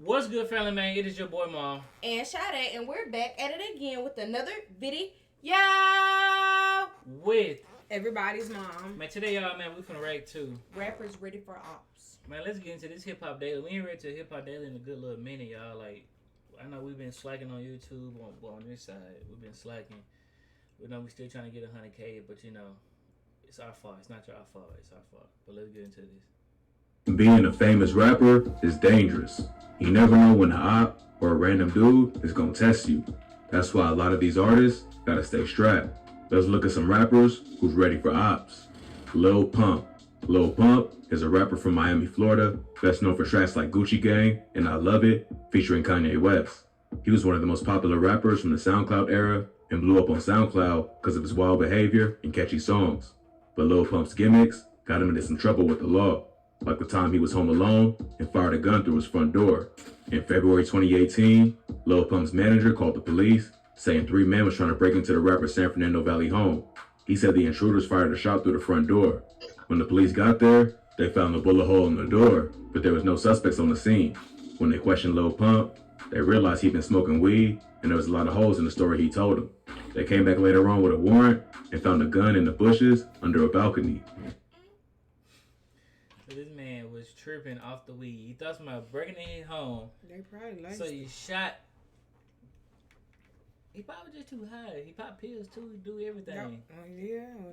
What's good, family man? It is your boy Mom. And Sade, and we're back at it again with another video. Yo! With Everybody's mom. man, today y'all man, we finna react to Rappers ready for Opps. man. Let's get into this hip hop daily. We ain't read to hip hop daily in a good little minute, y'all. Like, I know we've been slacking on YouTube on this side. We've been slacking. We know we still trying to get 100K, but you know, it's our fault. It's not your fault. It's our fault. But let's get into this. Being a famous rapper is dangerous. You never know when an op or a random dude is gonna test you. That's why a lot of these artists gotta stay strapped. Let's look at some rappers who's ready for ops. Lil Pump. Lil Pump is a rapper from Miami, Florida, best known for tracks like Gucci Gang and I Love It, featuring Kanye West. He was one of the most popular rappers from the SoundCloud era and blew up on SoundCloud because of his wild behavior and catchy songs. But Lil Pump's gimmicks got him into some trouble with the law, like the time he was home alone and fired a gun through his front door. In February 2018, Lil Pump's manager called the police, saying 3 men was trying to break into the rapper's San Fernando Valley home. He said the intruders fired a shot through the front door. When the police got there, they found a bullet hole in the door, but there was no suspects on the scene. When they questioned Lil Pump, they realized he'd been smoking weed and there was a lot of holes in the story he told them. They came back later on with a warrant and found a gun in the bushes under a balcony. This man was tripping off the weed. He thought about breaking in his home. They probably like So he shot. He probably just too high. He popped pills too. He do everything.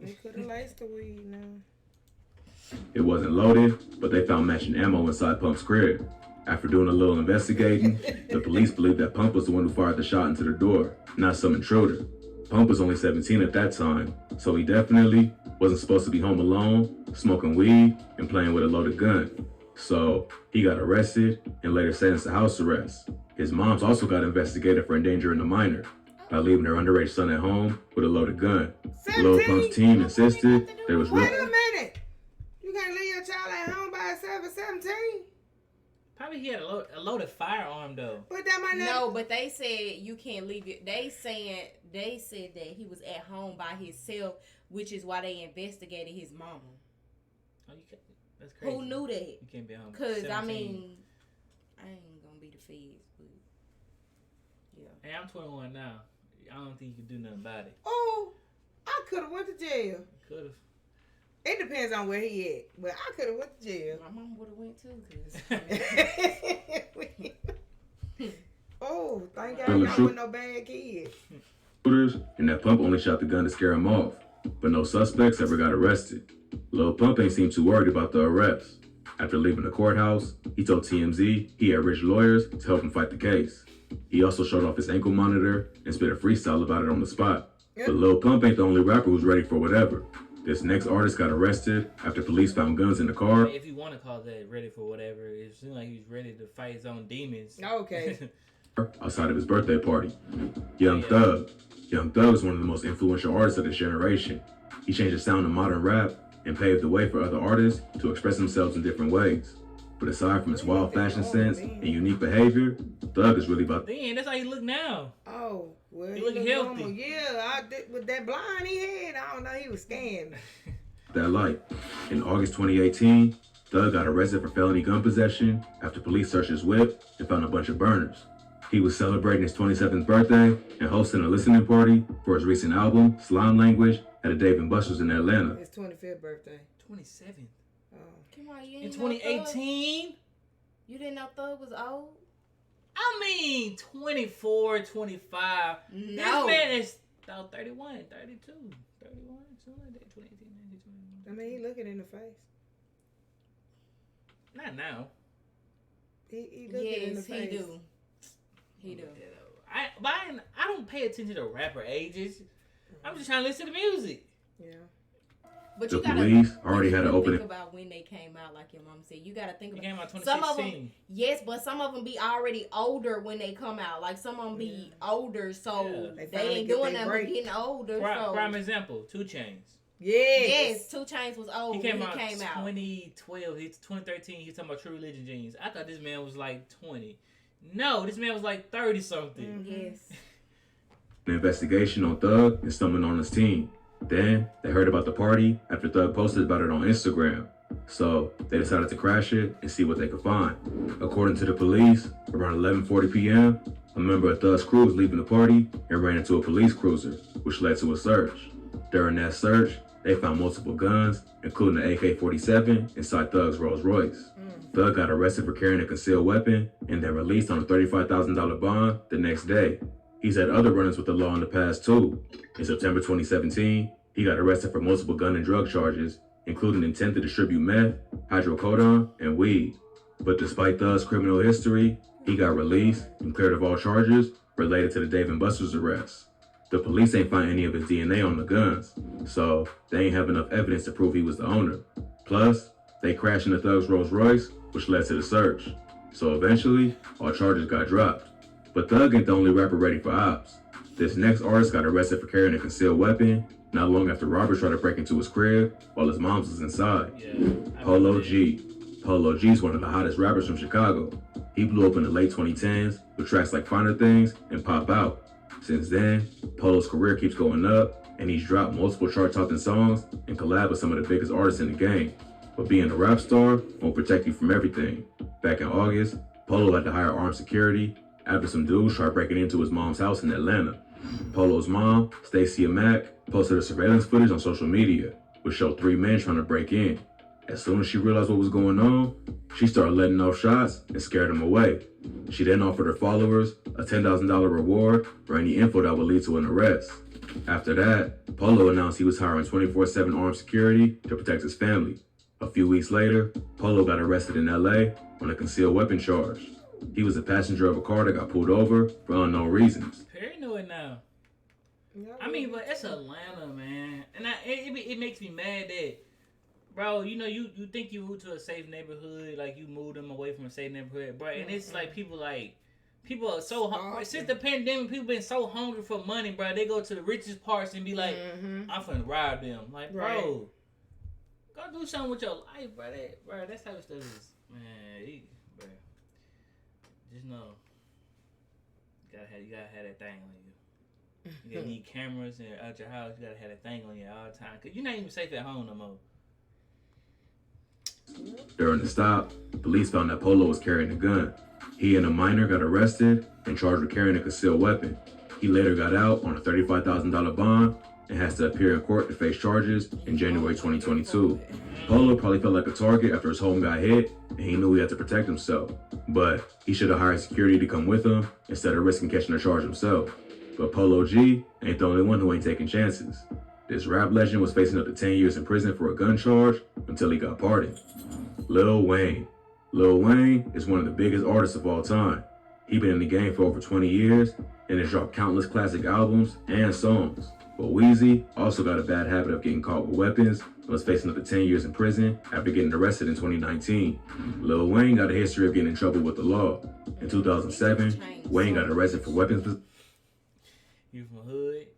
They could have laced the weed now. It wasn't loaded, but they found matching ammo inside Pump's crib. After doing a little investigating, the police believed that Pump was the one who fired the shot into the door, not some intruder. Pump was only 17 at that time, so he definitely wasn't supposed to be home alone, smoking weed, and playing with a loaded gun. So he got arrested and later sentenced to house arrest. His mom's also got investigated for endangering a minor by leaving her underage son at home with a loaded gun. Lil Pump's team insisted there was Wait a minute! You can't leave your child at home by itself at 17? Probably he had a loaded firearm though. But that might not... No, but they said you can't leave it. They said that he was at home by himself, which is why they investigated his mama. Oh, you can't. That's crazy. Who knew that? You can't be home. Cause 17. I mean, I ain't gonna be the feds, but yeah. Hey, I'm 21 now. I don't think you can do nothing about it. Oh, I could have went to jail. Could have. It depends on where he at, but I could have went to jail. My mom would have went too, cause Oh, thank God Well, y'all shoot. with no bad kids. and that Pump only shot the gun to scare him off. But no suspects ever got arrested. Lil Pump ain't seemed too worried about the arrest. After leaving the courthouse, he told TMZ he had rich lawyers to help him fight the case. He also showed off his ankle monitor and spit a freestyle about it on the spot. But Lil Pump ain't the only rapper who's ready for whatever. This next artist got arrested after police found guns in the car. If you want to call that ready for whatever, it seemed like he was ready to fight his own demons. Okay. Outside of his birthday party. Young Thug. Young Thug is one of the most influential artists of this generation. He changed the sound of modern rap and paved the way for other artists to express themselves in different ways. But aside from his wild fashion sense and unique behavior, Thug is really about Damn, that's how he look now. Oh, well, He look healthy. normal. Yeah, with that blind he had, I don't know, he was scammed. that light. In August 2018, Thug got arrested for felony gun possession after police searched his whip and found a bunch of burners. He was celebrating his 27th birthday and hosting a listening party for his recent album, Slime Language, at a Dave & Buster's in Atlanta. His 25th birthday. 27. Oh. come on, you In didn't know Thug? 2018? You didn't know Thug was old? I mean, 24, 25. No. This man is 31, 32, 31, something like that. 2018, 2021. I mean, he looking in the face. Not now. He looking in the Yes, face. he do. He do. I don't pay attention to rapper ages. I'm just trying to listen to music. Yeah. But The you gotta police already had an opening. think about when they came out, like your mom said. You gotta think It about came out some of 2016. them. Yes, but some of them be already older when they come out. Like some of them be older, so Yeah. They they finally ain't get doing their nothing but break. getting older. Prime So example, 2 Chainz. yes, 2 Chainz was old He when came he out came out. 2012. He's 2013. He's talking about True Religion jeans. I thought this man was like 20. No, this man was like 30 something. Yes. An investigation on Thug and someone on his team. Then they heard about the party after Thug posted about it on Instagram. So they decided to crash it and see what they could find. According to the police, around 11:40 p.m., a member of Thug's crew was leaving the party and ran into a police cruiser, which led to a search. During that search, they found multiple guns, including an AK-47 inside Thug's Rolls Royce. Thug got arrested for carrying a concealed weapon and then released on a $35,000 bond the next day. He's had other run-ins with the law in the past too. In September 2017, he got arrested for multiple gun and drug charges, including intent to distribute meth, hydrocodone, and weed. But despite Thug's criminal history, he got released and cleared of all charges related to the Dave & Buster's arrest. The police ain't find any of his DNA on the guns, so they ain't have enough evidence to prove he was the owner. Plus, they crashed into Thug's Rolls Royce, which led to the search. So eventually, all charges got dropped. But Thug ain't the only rapper ready for Opps. This next artist got arrested for carrying a concealed weapon not long after robbers tried to break into his crib while his mom's was inside. Polo G. Polo G's one of the hottest rappers from Chicago. He blew up in the late 2010s with tracks like Finer Things and Pop Out. Since then, Polo's career keeps going up, and he's dropped multiple chart-topping songs and collabed with some of the biggest artists in the game. But being a rap star won't protect you from everything. Back in August, Polo had to hire armed security after some dudes tried breaking into his mom's house in Atlanta. Polo's mom, Stacia Mack, posted a surveillance footage on social media, which showed 3 men trying to break in. As soon as she realized what was going on, she started letting off shots and scared them away. She then offered her followers a $10,000 reward for any info that would lead to an arrest. After that, Polo announced he was hiring 24/7 armed security to protect his family. A few weeks later, Polo got arrested in LA on a concealed weapon charge. He was a passenger of a car that got pulled over for unknown reasons. Paranoid now. I mean, but it's Atlanta, man. And it makes me mad that, bro, you know, you think you moved to a safe neighborhood, like you moved them away from a safe neighborhood, bro. And it's like people are so hungry. Since the pandemic, people been so hungry for money, bro. They go to the richest parts and be like, I'm finna rob them. Like, bro, go do something with your life, bro. That type of stuff is, man, bro. Just know, you gotta have that thing on you. You gotta need cameras and out your house. You gotta have that thing on you all the time, cause you're not even safe at home no more. During the stop, police found that Polo was carrying a gun. He and a minor got arrested and charged with carrying a concealed weapon. He later got out on a $35,000 bond and has to appear in court to face charges in January 2022. Polo probably felt like a target after his home got hit, and he knew he had to protect himself. But he should have hired security to come with him instead of risking catching a charge himself. But Polo G ain't the only one who ain't taking chances. This rap legend was facing up to 10 years in prison for a gun charge until he got pardoned. Lil Wayne. Lil Wayne is one of the biggest artists of all time. He's been in the game for over 20 years and has dropped countless classic albums and songs. But Weezy also got a bad habit of getting caught with weapons and was facing up to 10 years in prison after getting arrested in 2019. Lil Wayne got a history of getting in trouble with the law. In 2007, Wayne got arrested for weapons. You from hood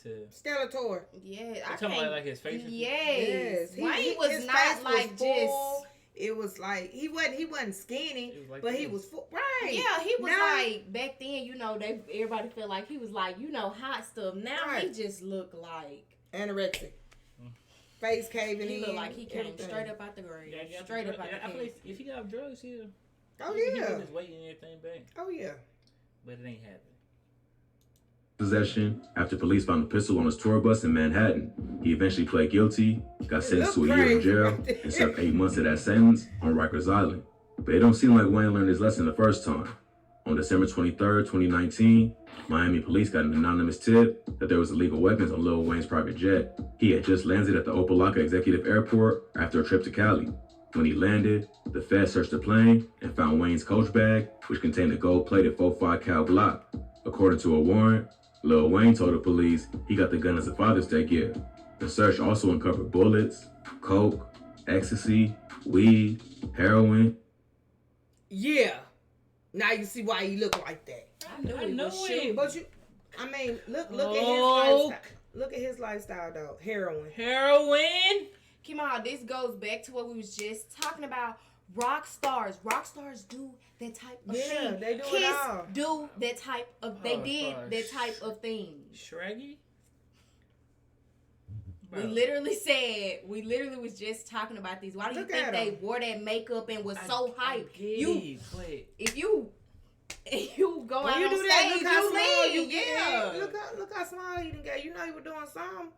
to Stellator. Yeah, I talking about like his face. Yes, Wayne was his not face like was just. full. It was like he wasn't skinny, Like but this. he was full. Right. Yeah, he was Now- like back then. You know, everybody felt like he was like hot stuff. Now he just looked like anorexic. Face caving in. he looked like he came everything. straight up out the grave. Yeah, Straight up out the I feel grave. like if he got drugs, he'll. Oh he yeah. put his weight and everything back, Oh yeah. but it ain't happening. Possession after police found a pistol on his tour bus in Manhattan. He eventually pled guilty, got sentenced to a year in jail, and served 8 months of that sentence on Rikers Island. But it don't seem like Wayne learned his lesson the first time. On December 23rd, 2019, Miami police got an anonymous tip that there was illegal weapons on Lil Wayne's private jet. He had just landed at the Opelika Executive Airport after a trip to Cali. When he landed, the feds searched the plane and found Wayne's coach bag, which contained a gold-plated 45 cal Glock. According to a warrant, Lil Wayne told the police he got the gun as a Father's Day gift. The search also uncovered bullets, coke, ecstasy, weed, heroin. Yeah. Now you see why he looked like that. I knew I he know was it. shooting. But I mean, look at his Oh. lifestyle. Look at his lifestyle though. Heroin. Heroin. Kehe'Mal, this goes back to what we was just talking about. Rock stars do that type of Yeah, thing. they do it Kiss all. do that type of. They Oh, did gosh. that type of thing. Shraggy. We literally was just talking about these. Why do you Look think at they 'em. wore that makeup and was so hype? If you go When out you on do that, stage, look how small you you lean. get. Yeah. Look how small he done got. You know he was doing something.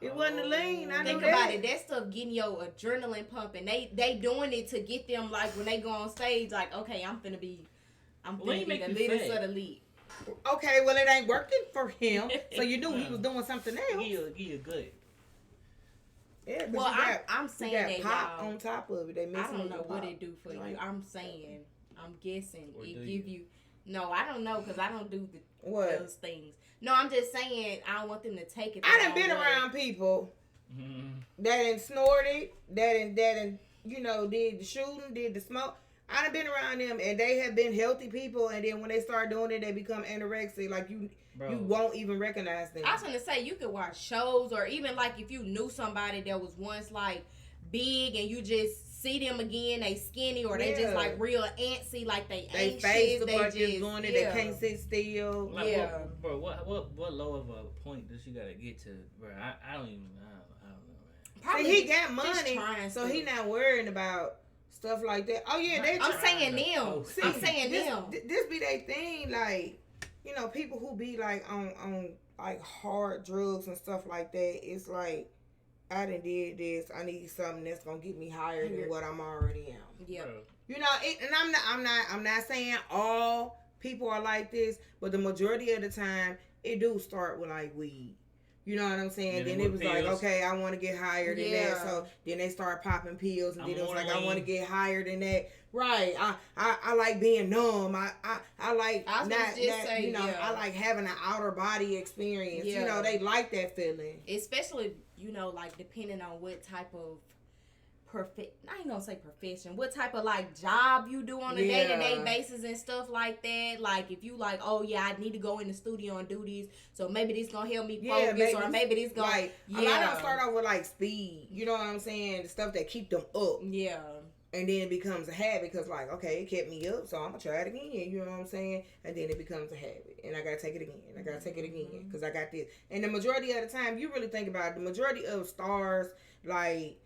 It wasn't a lean. I Think know about that. it. That stuff getting your adrenaline pumping. They doing it to get them like when they go on stage. Like, okay, I'm finna be the leaders of the league. Okay, well it ain't working for him. So you knew he was doing something else. He a good. Yeah, Well, I'm saying got that pop y'all, on top of it. They I mixing don't it know with what pop. it do for you. Like, I'm saying, I'm guessing Or it do give you. No, I don't know because I don't do What? those things. No, I'm just saying I don't want them to take it. I done been around people that done snorted, that done did the shooting, did the smoke. I done been around them and they have been healthy people, and then when they start doing it, they become anorexic. Like you won't even recognize them. I was gonna say you could watch shows, or even like if you knew somebody that was once like big and you just see them again, they skinny or they just like real antsy, like they anxious, face they like just doing it. They can't sit still. Like, Yeah. what low of a point does you gotta get to, bro? I don't even. I don't know, man. Probably See, he just got money, so he stuff. not worrying about stuff like that. Oh yeah, they. I'm saying them. Oh, see, I'm saying this, them. This be their thing, like people who be like on like hard drugs and stuff like that. It's like I done did this. I need something that's gonna get me higher than what I'm already on. Yeah. And I'm not saying all people are like this, but the majority of the time it do start with like weed. You know what I'm saying? Yeah, then it was like, pills. okay, I want to get higher than that. So then they start popping pills, and then it was like, I want to get higher than that. Right? I like being numb. I like I was gonna just say, I like having an outer body experience. Yeah. They like that feeling. Especially, like depending on what type of I ain't gonna say profession, what type of like job you do on a day-to-day basis and stuff like that. Like if you like, oh yeah, I need to go in the studio and do this, so maybe this gonna help me focus, or maybe this gonna like a lot of them start off with like speed. You know what I'm saying? The stuff that keep them up. Yeah. And then it becomes a habit because, like, okay, it kept me up, so I'm going to try it again. You know what I'm saying? And then it becomes a habit. And I got to take it again. I got to take it again because I got this. And the majority of the time, you really think about it, the majority of stars, like,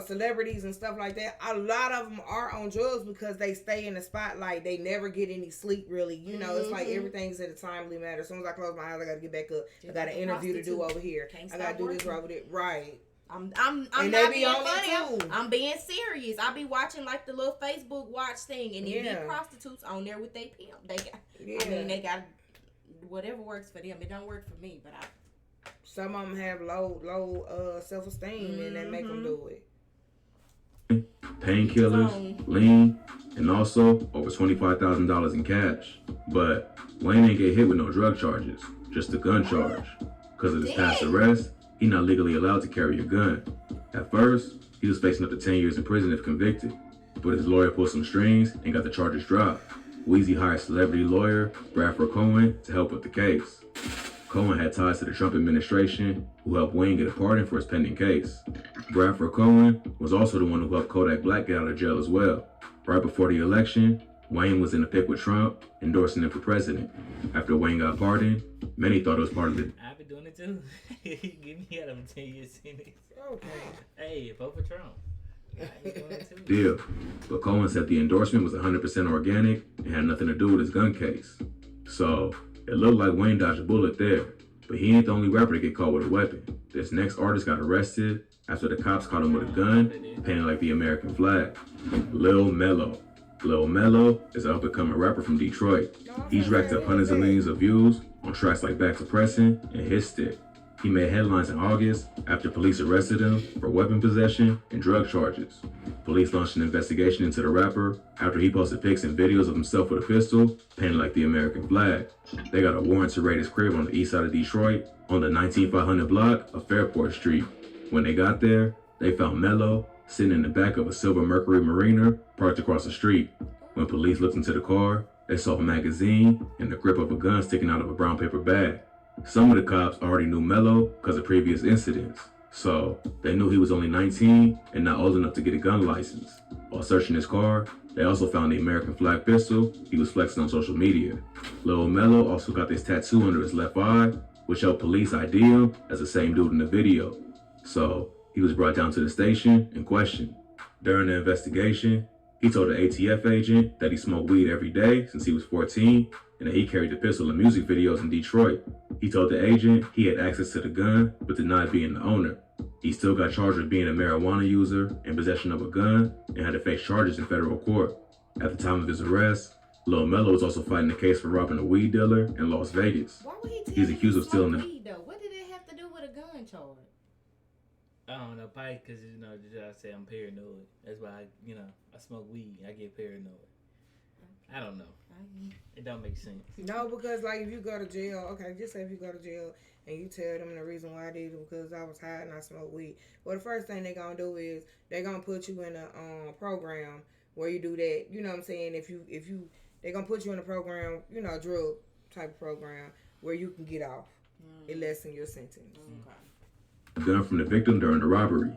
celebrities and stuff like that, a lot of them are on drugs because they stay in the spotlight. They never get any sleep, really. It's like everything's at a timely matter. As soon as I close my eyes, I got to get back up. I got an interview to do over here. I got to do this over there. Right. I'm and not be being on funny. it too. I'm being serious. I be watching like the little Facebook watch thing, and it be prostitutes on there with they pimp. They got, I mean, they got whatever works for them. It don't work for me, but some of them have low self-esteem, and that make them do it. Painkillers, lean, and also over $25,000 in cash. But Wayne ain't get hit with no drug charges, just a gun charge. Because of his past arrest, he's not legally allowed to carry a gun. At first, he was facing up to 10 years in prison if convicted, but his lawyer pulled some strings and got the charges dropped. Weezy hired celebrity lawyer Bradford Cohen to help with the case. Cohen had ties to the Trump administration, who helped Wayne get a pardon for his pending case. Bradford Cohen was also the one who helped Kodak Black get out of jail as well. Right before the election, Wayne was in a pick with Trump, endorsing him for president. After Wayne got pardoned, many thought it was part of the I've been doing it too. Give me out of a 10 year sentence. Okay. Hey, vote for Trump. I've been doing it too. deal. But Cohen said the endorsement was 100% organic and had nothing to do with his gun case. So, it looked like Wayne dodged a bullet there. But he ain't the only rapper to get caught with a weapon. This next artist got arrested after the cops caught him with a gun, painted like the American flag. Lil Mello. Lil Mello is an up-and-coming rapper from Detroit. He's racked up hundreds of millions of views on tracks like Back to Pressin' and His Stick. He made headlines in August after police arrested him for weapon possession and drug charges. Police launched an investigation into the rapper after he posted pics and videos of himself with a pistol painted like the American flag. They got a warrant to raid his crib on the east side of Detroit on the 19500 block of Fairport Street. When they got there, they found Mello sitting in the back of a silver Mercury Mariner parked across the street. When police looked into the car, they saw a magazine and the grip of a gun sticking out of a brown paper bag. Some of the cops already knew Mello because of previous incidents, so they knew he was only 19 and not old enough to get a gun license. While searching his car, they also found the American flag pistol he was flexing on social media. Lil Mello also got this tattoo under his left eye, which helped police ID him as the same dude in the video. So he was brought down to the station and questioned. During the investigation, he told the ATF agent that he smoked weed every day since he was 14 and that he carried the pistol in music videos in Detroit. He told the agent he had access to the gun but denied being the owner. He still got charged with being a marijuana user and possession of a gun and had to face charges in federal court. At the time of his arrest, Lil Mello was also fighting a case for robbing a weed dealer in Las Vegas. Why would he tell He's you accused to of stealing smoke the... weed, though? What did it have to do with a gun charge? I don't know, probably because, just I say I'm paranoid. That's why, I smoke weed. I get paranoid. I don't know. It don't make sense. No, because like if you go to jail, okay, just say if you go to jail and you tell them the reason why I did it because I was high and I smoked weed. Well, the first thing they're gonna do is they're gonna put you in a program where you do that. You know what I'm saying? If you they're gonna put you in a program, drug type of program where you can get off. It lessen your sentence. A gun from the victim during the robbery.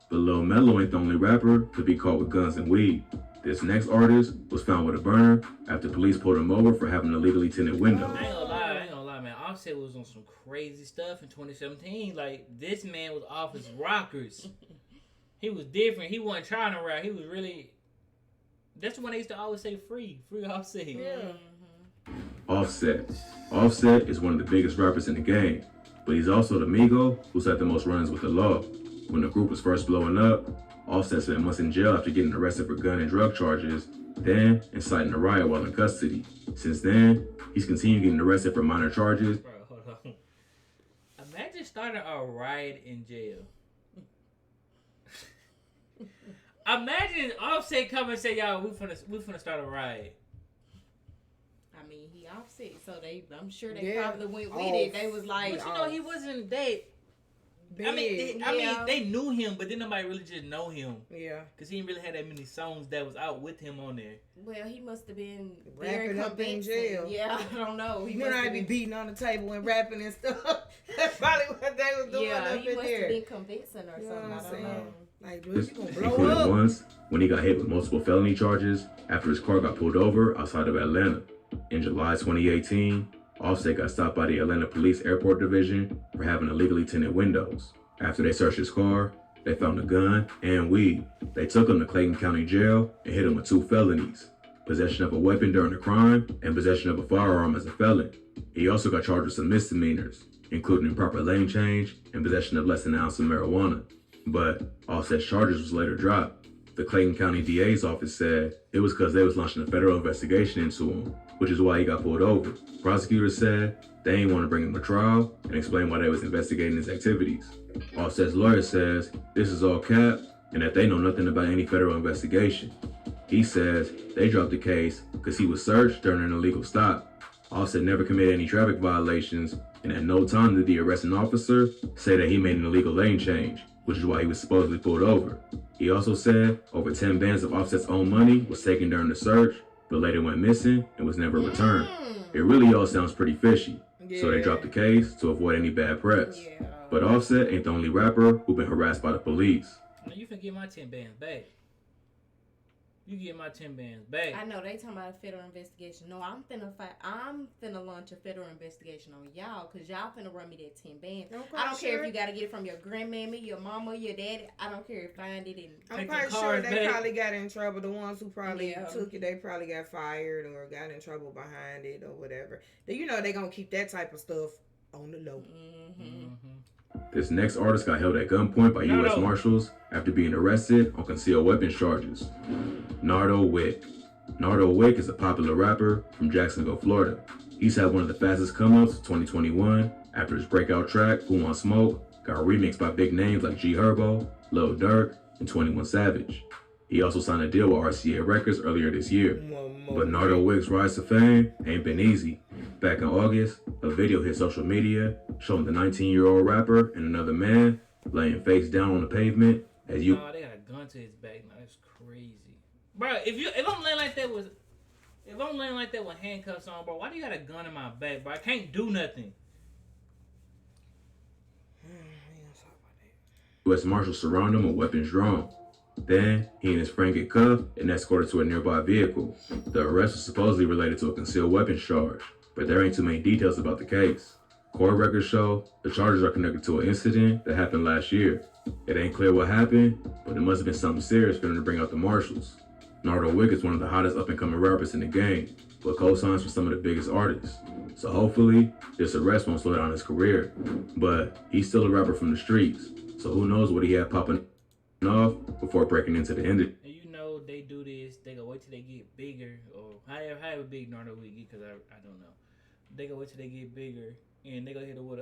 But Lil Mello ain't the only rapper to be caught with guns and weed. This next artist was found with a burner after police pulled him over for having illegally tinted windows. I ain't gonna lie, man. Offset was on some crazy stuff in 2017. Like, this man was off his rockers. He was different. He wasn't trying to rap. He was really... That's when they used to always say free Offset. Yeah. Offset. Offset is one of the biggest rappers in the game, but he's also the Migo who's had the most run-ins with the law. When the group was first blowing up, Offset spent months in jail after getting arrested for gun and drug charges, then inciting a riot while in custody. Since then, he's continued getting arrested for minor charges. Bro, hold on. Imagine starting a riot in jail. Imagine Offset come and say, "Y'all, we finna start a riot." I mean, he Offset, so I'm sure they probably went with it. They was like, But he wasn't that. Big. I mean, they knew him, but then nobody really just know him. Yeah. Cause he didn't really have that many songs that was out with him on there. well, he must have been Rapping very up in convincing. jail. Yeah, I don't know. He You know must I have be been, beating on the table and rapping and stuff. That's probably what they was doing yeah, up he in must there. have been convincing or You know something. what I I'm don't saying? know. Like, dude, This you gonna blow included up. once when he got hit with multiple felony charges after his car got pulled over outside of Atlanta. In July 2018, Offset got stopped by the Atlanta Police Airport Division for having illegally tinted windows. After they searched his car, they found a gun and weed. They took him to Clayton County Jail and hit him with 2 felonies: possession of a weapon during the crime and possession of a firearm as a felon. He also got charged with some misdemeanors, including improper lane change and possession of less than an ounce of marijuana. But Offset's charges was later dropped. The Clayton County DA's office said it was because they was launching a federal investigation into him, which is why he got pulled over. Prosecutors said they ain't want to bring him to trial and explain why they was investigating his activities. Offset's lawyer says this is all cap and that they know nothing about any federal investigation. He says they dropped the case because he was searched during an illegal stop. Offset never committed any traffic violations, and at no time did the arresting officer say that he made an illegal lane change, which is why he was supposedly pulled over. He also said over 10 bands of Offset's own money was taken during the search, but later went missing and was never returned. It really all sounds pretty fishy, so they dropped the case to avoid any bad press. Yeah. But Offset ain't the only rapper who been harassed by the police. Now you finna get my 10 bands back. You get my 10 bands back. I know they talking about a federal investigation. No, I'm finna launch a federal investigation on y'all because y'all finna run me that 10 bands. I don't care if you gotta get it from your grandmammy, your mama, your daddy. I don't care. Find it and I'm Take quite the sure cars they back. probably got in trouble. The ones who probably Yeah. took it, they probably got fired or got in trouble behind it or whatever. You know they gonna keep that type of stuff on the low. This next artist got held at gunpoint by U.S. Marshals after being arrested on concealed weapons charges. Nardo Wick. Nardo Wick is a popular rapper from Jacksonville, Florida. He's had one of the fastest come-ups of 2021 after his breakout track, Who Want Smoke, got remixed by big names like G Herbo, Lil Durk, and 21 Savage. He also signed a deal with RCA Records earlier this year. But Nardo Wick's rise to fame ain't been easy. Back in August, a video hit social media showing the 19-year-old rapper and another man laying face down on the pavement as you... Oh, they got a gun to his back now. That's crazy. Bro, if I'm laying like that with handcuffs on, bro, why do you got a gun in my back, bro? I can't do nothing. U.S. Marshals surround him with weapons drawn. Then, he and his friend get cuffed and escorted to a nearby vehicle. The arrest was supposedly related to a concealed weapons charge, but there ain't too many details about the case. Court records show the charges are connected to an incident that happened last year. It ain't clear what happened, but it must have been something serious for them to bring out the marshals. Nardo Wick is one of the hottest up-and-coming rappers in the game, but co-signs for some of the biggest artists. So hopefully, this arrest won't slow down his career. But he's still a rapper from the streets, so who knows what he had popping off before breaking into the industry. And you know they do this. They go wait till they get bigger, or however big Nardo Wick get, because I don't know. They go wait till they get bigger, and they go hit it with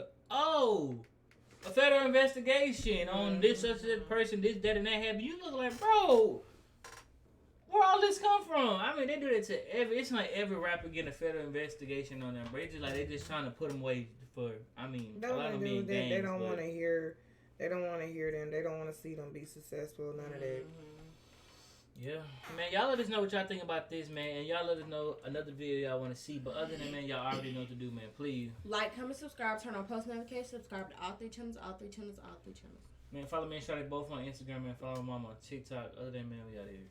a federal investigation on this such a person, this, that, and that happened. You look like, bro, where all this come from? I mean, they do that to it's like every rapper getting a federal investigation on them, but it's just like they just trying to put them away for, a lot of them being gangs. They don't want to hear, them. They don't want to see them be successful, none of that. Yeah, man, y'all let us know what y'all think about this, man, and y'all let us know another video y'all want to see. But other than that, man, y'all already know what to do, man. Please like, comment, subscribe, turn on post notifications, subscribe to all three channels. Man, follow me and Shawty both on Instagram, man. Follow my mom on TikTok. Other than that, man, we out here.